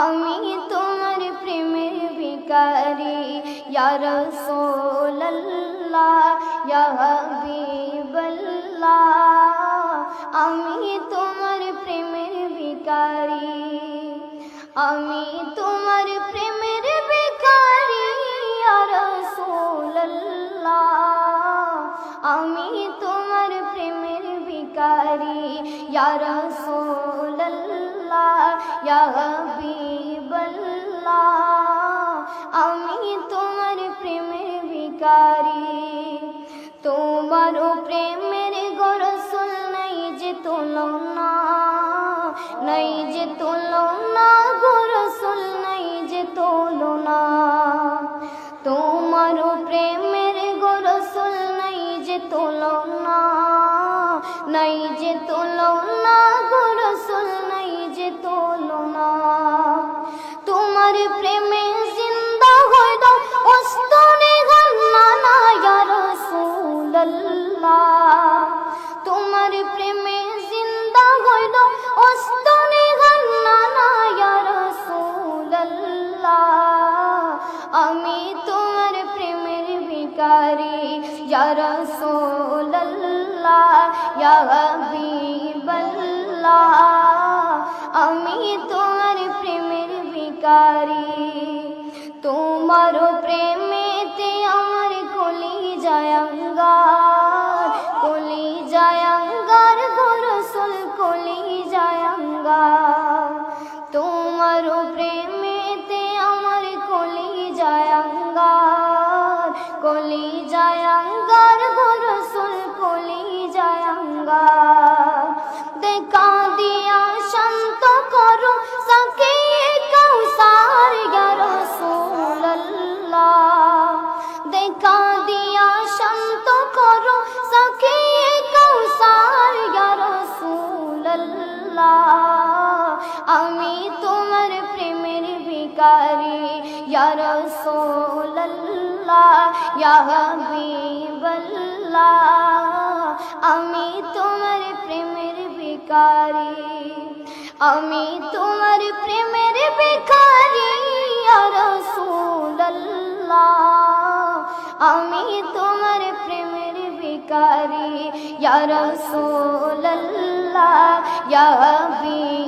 আমি তোমার প্রেমের ভিখারি ইয়া রাসূলুল্লাহ ইয়া হাবিবাল্লাহ। আমি তোমার প্রেমের ভিখারি, আমি তোমার প্রেমের ভিখারি ইয়া রাসূলুল্লাহ। আমি তোমার প্রেমের ভিখারি ইয়া রাসূলুল্লাহ ইয়া হাবিবাল্লাহ। আমি তোমার প্রেমের ভিখারি। তোমার প্রেমের গো রাসূল নাই যে তুলনা, নাই যে তুলনা গো রাসূল নাই যে তুলনা। তোমার প্রেমের গো রাসূল নাই যে তুলনা, নাই যে তুলনা গো রাসূল নাই যে তুলনা। তোমার প্রেমে জিন্দা হয়ে দাও ওস্তনে গান্না ইয়া রাসূলুল্লাহ। তোমার প্রেমে জিন্দা হয়ে দাও ওস্তনে গান্না ইয়া রাসূলুল্লাহ। আমি তোমার প্রেমের ভিখারি ইয়া রাসূলুল্লাহ ইয়া হাবিবাল্লাহ। আমি তোমার প্রেমের ভিখারি। তোমার প্রেমেতে আমার কলিজায় আঙ্গার, কলিজায় আঙ্গার গো রাসূল কলিজায় আঙ্গার। তোমার প্রেমেতে আমার কলিজায় আঙ্গার, কলিজায় আঙ্গার গো রাসূল কলিজায় আঙ্গার। দেখা দিয়া শান্ত করো সাকিয়ে কাউসার ইয়া রাসূলুল্লাহ। দেখা দিয়া শান্ত করো সাকিয়ে কাউসার ইয়া রাসূলুল্লাহ। আমি তোমার প্রেমের ভিখারি ইয়া রাসূলুল্লাহ ইয়া হাবিবাল্লাহ। আমি তোমার প্রেমের ভিখারি, আমি তোমার প্রেমের ভিখারি ইয়া রাসূলুল্লাহ। আমি তোমার প্রেমের ভিখারি ইয়া রাসূলুল্লাহ ইয়া হাবিবাল্লাহ।